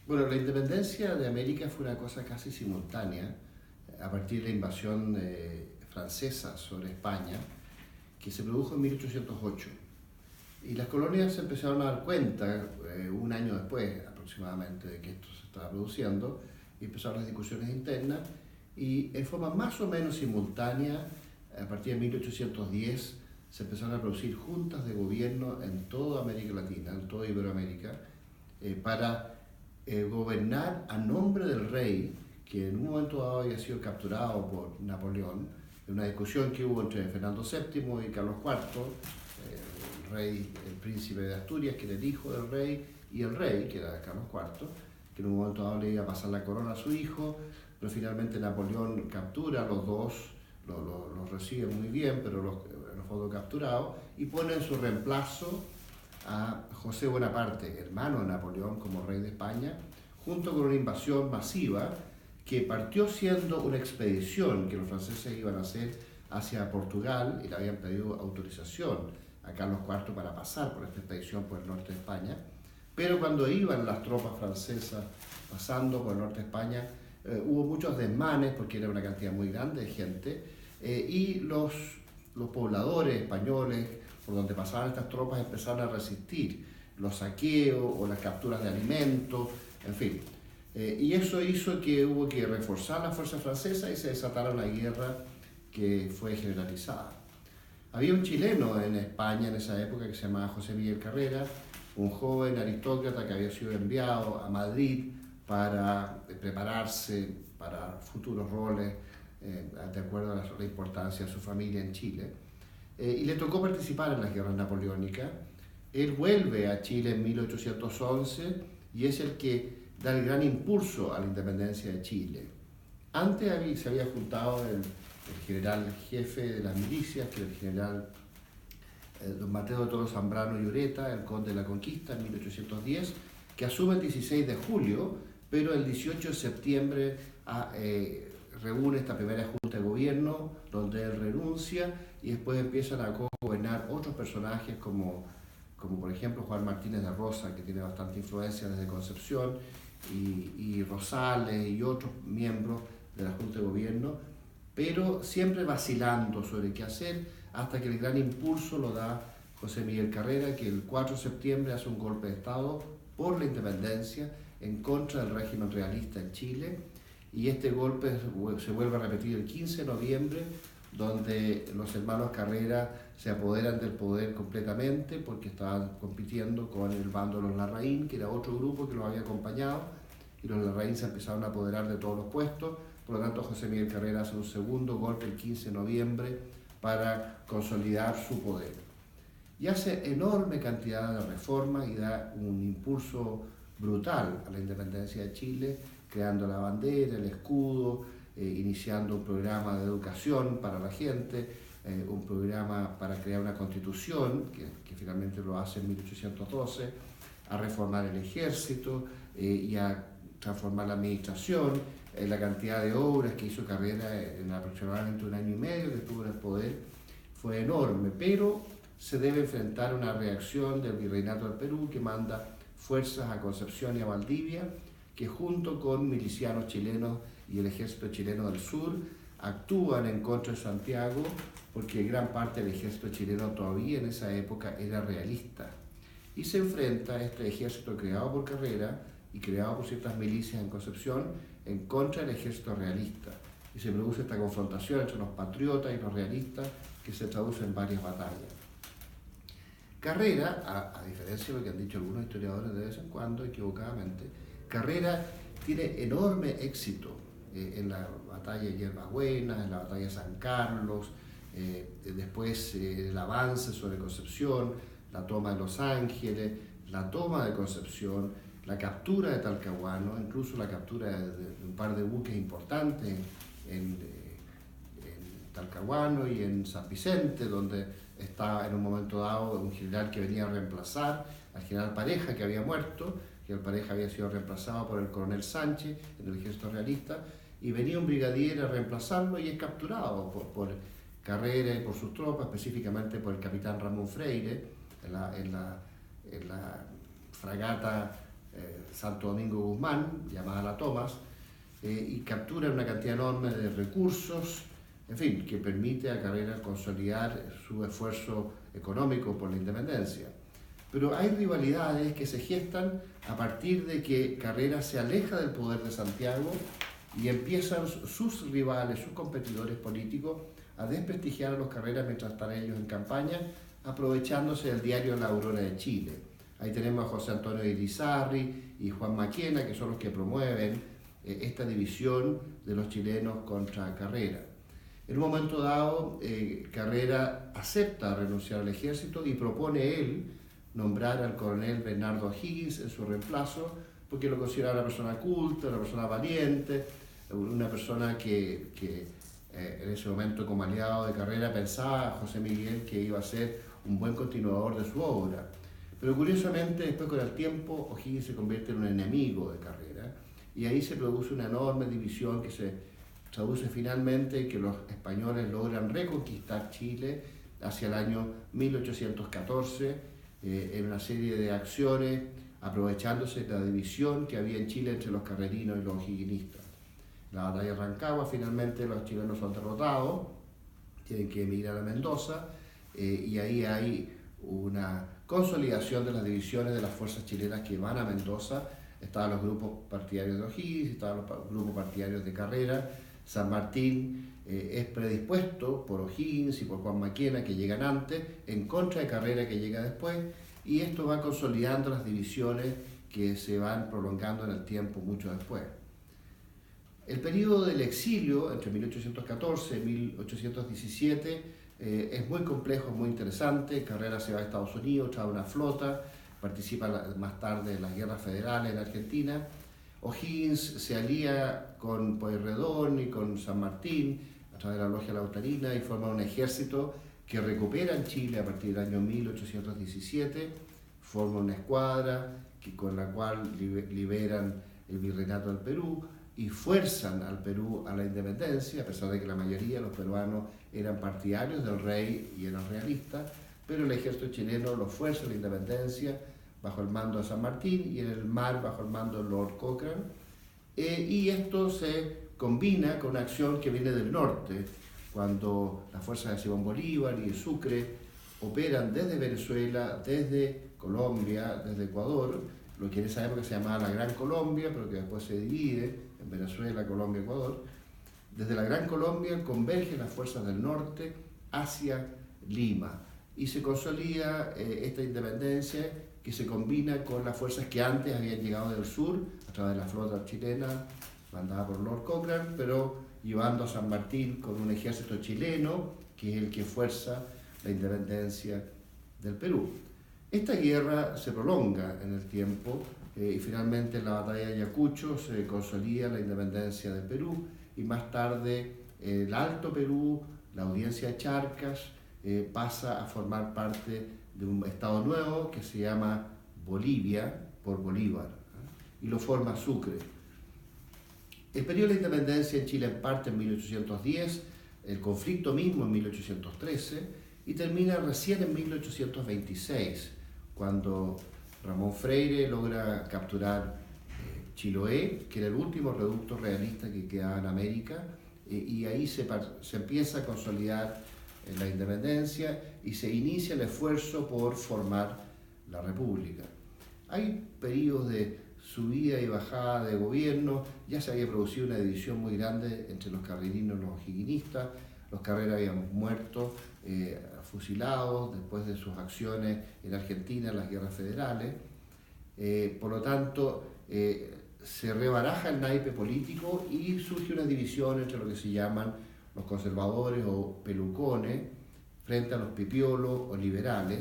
Bueno, la independencia de América fue una cosa casi simultánea a partir de la invasión francesa sobre España, que se produjo en 1808. Y las colonias se empezaron a dar cuenta, un año después aproximadamente, de que esto se estaba produciendo, y empezaron las discusiones internas, y en forma más o menos simultánea, a partir de 1810, se empezaron a producir juntas de gobierno en toda América Latina, en toda Iberoamérica, para gobernar a nombre del rey, que en un momento dado había sido capturado por Napoleón, en una discusión que hubo entre Fernando VII y Carlos IV, el príncipe de Asturias, que era el hijo del rey, y el rey, que era Carlos IV, que en un momento dado le iba a pasar la corona a su hijo, pero finalmente Napoleón captura a los dos, los recibe muy bien, pero en el fondo capturados, y pone en su reemplazo a José Bonaparte, hermano de Napoleón, como rey de España, junto con una invasión masiva que partió siendo una expedición que los franceses iban a hacer hacia Portugal y le habían pedido autorización a Carlos IV para pasar por esta expedición por el norte de España, pero cuando iban las tropas francesas pasando por el norte de España, hubo muchos desmanes porque era una cantidad muy grande de gente, y los pobladores españoles por donde pasaban estas tropas empezaron a resistir los saqueos o las capturas de alimentos, en fin. Y eso hizo que hubo que reforzar las fuerzas francesas y se desatara una guerra que fue generalizada. Había un chileno en España en esa época que se llamaba José Miguel Carrera, un joven aristócrata que había sido enviado a Madrid para prepararse para futuros roles, de acuerdo a la importancia de su familia en Chile. Y le tocó participar en las guerras napoleónicas. Él vuelve a Chile en 1811 y es el que da el gran impulso a la independencia de Chile. Antes se había juntado el general jefe de las milicias, que era el general don Mateo de Toro Zambrano y Ureta, el conde de la Conquista, en 1810, que asume el 16 de julio, pero el 18 de septiembre reúne esta primera junta de gobierno, donde él renuncia, y después empiezan a gobernar otros personajes como por ejemplo Juan Martínez de Rosa, que tiene bastante influencia desde Concepción, y Rosales y otros miembros de la Junta de Gobierno, pero siempre vacilando sobre qué hacer, hasta que el gran impulso lo da José Miguel Carrera, que el 4 de septiembre hace un golpe de Estado por la independencia en contra del régimen realista en Chile, y este golpe se vuelve a repetir el 15 de noviembre, donde los hermanos Carrera se apoderan del poder completamente porque estaban compitiendo con el bando de los Larraín, que era otro grupo que los había acompañado, y los Larraín se empezaron a apoderar de todos los puestos. Por lo tanto, José Miguel Carrera hace un segundo golpe el 15 de noviembre para consolidar su poder. Y hace enorme cantidad de reformas y da un impulso brutal a la independencia de Chile, creando la bandera, el escudo, iniciando un programa de educación para la gente, un programa para crear una constitución, que finalmente lo hace en 1812, a reformar el ejército y a transformar la administración, la cantidad de obras que hizo Carrera en aproximadamente un año y medio que estuvo en el poder fue enorme, pero se debe enfrentar a una reacción del Virreinato del Perú que manda fuerzas a Concepción y a Valdivia, que junto con milicianos chilenos y el ejército chileno del sur actúan en contra de Santiago, porque gran parte del ejército chileno todavía en esa época era realista. Y se enfrenta a este ejército creado por Carrera y creado por ciertas milicias en Concepción en contra del ejército realista. Y se produce esta confrontación entre los patriotas y los realistas que se traduce en varias batallas. Carrera, a diferencia de lo que han dicho algunos historiadores de vez en cuando, equivocadamente, Carrera tiene enorme éxito en la batalla de Hierbas Buenas, en la batalla de San Carlos, después el avance sobre Concepción, la toma de Los Ángeles, la toma de Concepción, la captura de Talcahuano, incluso la captura de un par de buques importantes en Talcahuano y en San Vicente, donde estaba en un momento dado un general que venía a reemplazar al general Pareja, que había muerto, que el Pareja había sido reemplazado por el coronel Sánchez en el ejército realista, y venía un brigadier a reemplazarlo y es capturado por Carrera y por sus tropas, específicamente por el capitán Ramón Freire, en la fragata Santo Domingo Guzmán, llamada La Tomas, y captura una cantidad enorme de recursos, en fin, que permite a Carrera consolidar su esfuerzo económico por la independencia. Pero hay rivalidades que se gestan a partir de que Carrera se aleja del poder de Santiago y empiezan sus rivales, sus competidores políticos, a desprestigiar a los Carreras mientras están ellos en campaña, aprovechándose del diario La Aurora de Chile. Ahí tenemos a José Antonio Irizarry y Juan Maquena, que son los que promueven esta división de los chilenos contra Carrera. En un momento dado, Carrera acepta renunciar al ejército y propone él nombrar al coronel Bernardo O'Higgins en su reemplazo, porque lo considera una persona culta, una persona valiente, una persona que en ese momento como aliado de Carrera pensaba José Miguel que iba a ser un buen continuador de su obra. Pero curiosamente, después con el tiempo, O'Higgins se convierte en un enemigo de Carrera, y ahí se produce una enorme división que se traduce finalmente en que los españoles logran reconquistar Chile hacia el año 1814 en una serie de acciones, aprovechándose de la división que había en Chile entre los carrerinos y los o'higginistas. La batalla de Rancagua, finalmente los chilenos son derrotados, tienen que emigrar a Mendoza, y ahí hay una consolidación de las divisiones de las fuerzas chilenas que van a Mendoza. Estaban los grupos partidarios de O'Higgins, estaban los grupos partidarios de Carrera. San Martín es predispuesto por O'Higgins y por Juan Maquena, que llegan antes, en contra de Carrera, que llega después, y esto va consolidando las divisiones que se van prolongando en el tiempo mucho después. El periodo del exilio, entre 1814 y 1817, es muy complejo, muy interesante. Carrera se va a Estados Unidos, trae una flota, participa más tarde en las guerras federales en Argentina. O'Higgins se alía con Pueyrredón y con San Martín a través de la Logia Lautarina y forma un ejército que recupera en Chile a partir del año 1817, forma una escuadra con la cual liberan el virreinato del Perú y fuerzan al Perú a la independencia, a pesar de que la mayoría de los peruanos eran partidarios del rey y eran realistas, pero el ejército chileno lo fuerza a la independencia bajo el mando de San Martín y en el mar bajo el mando de Lord Cochrane, y esto se combina con una acción que viene del norte, cuando las fuerzas de Simón Bolívar y de Sucre operan desde Venezuela, desde Colombia, desde Ecuador, lo que en esa época se llamaba la Gran Colombia, pero que después se divide en Venezuela, Colombia, Ecuador. Desde la Gran Colombia convergen las fuerzas del norte hacia Lima y se consolida esta independencia que se combina con las fuerzas que antes habían llegado del sur a través de la flota chilena mandada por Lord Cochrane, pero llevando a San Martín con un ejército chileno que es el que fuerza la independencia del Perú. Esta guerra se prolonga en el tiempo y finalmente en la batalla de Ayacucho se consolida la independencia del Perú y más tarde el Alto Perú, la Audiencia de Charcas, pasa a formar parte de un estado nuevo que se llama Bolivia por Bolívar, y lo forma Sucre. El periodo de la independencia en Chile parte en 1810, el conflicto mismo en 1813 y termina recién en 1826, cuando Ramón Freire logra capturar Chiloé, que era el último reducto realista que quedaba en América, y ahí se empieza a consolidar la independencia y se inicia el esfuerzo por formar la república. Hay periodos de subida y bajada de gobierno, ya se había producido una división muy grande entre los carrerinos y los o'higginistas. Los Carreras habían muerto fusilados después de sus acciones en Argentina en las guerras federales. Por lo tanto, se rebaraja el naipe político y surge una división entre lo que se llaman los conservadores o pelucones frente a los pipiolos o liberales,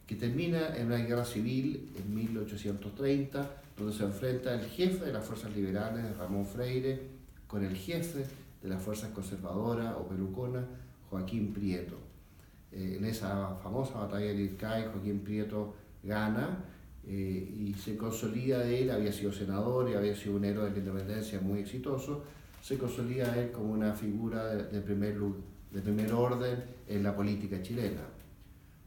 que termina en una guerra civil en 1830, donde se enfrenta el jefe de las fuerzas liberales, Ramón Freire, con el jefe de las fuerzas conservadoras o peluconas, Joaquín Prieto. En esa famosa batalla de Lircay, Joaquín Prieto gana y se consolida de él, había sido senador y había sido un héroe de la independencia muy exitoso, se consolida él como una figura de primer orden en la política chilena.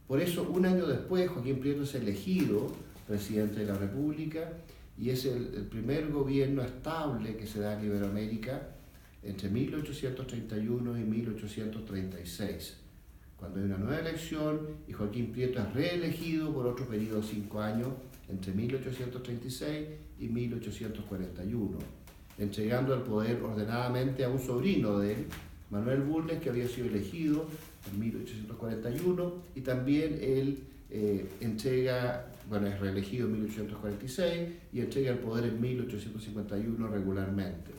Por eso, un año después, Joaquín Prieto es elegido presidente de la República y es el primer gobierno estable que se da en Iberoamérica entre 1831 y 1836, cuando hay una nueva elección y Joaquín Prieto es reelegido por otro periodo de 5 años entre 1836 y 1841, entregando el poder ordenadamente a un sobrino de él, Manuel Bulnes, que había sido elegido en 1841, y también él es reelegido en 1846 y entrega el poder en 1851 regularmente.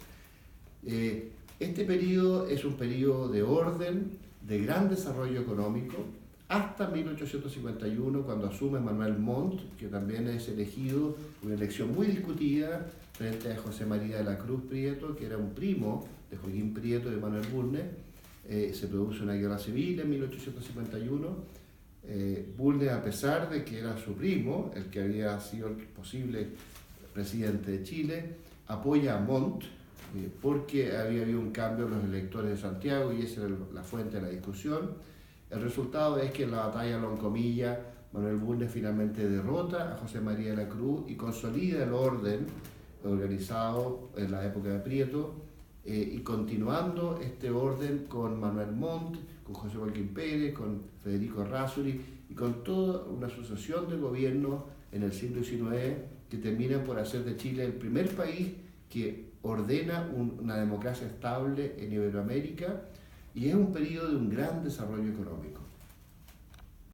Este periodo es un periodo de orden, de gran desarrollo económico, hasta 1851, cuando asume Manuel Montt, que también es elegido, una elección muy discutida, frente a José María de la Cruz Prieto, que era un primo de Joaquín Prieto y de Manuel Bulnes. Se produce una guerra civil en 1851. Bulnes, a pesar de que era su primo, el que había sido el posible presidente de Chile, apoya a Montt, porque había habido un cambio en los electores de Santiago y esa era la fuente de la discusión. El resultado es que en la batalla de Loncomilla, Manuel Bulnes finalmente derrota a José María de la Cruz y consolida el orden organizado en la época de Prieto, y continuando este orden con Manuel Montt, con José Joaquín Pérez, con Federico Errázuriz y con toda una sucesión de gobiernos en el siglo XIX que terminan por hacer de Chile el primer país que ordena una democracia estable en Iberoamérica, y es un periodo de un gran desarrollo económico.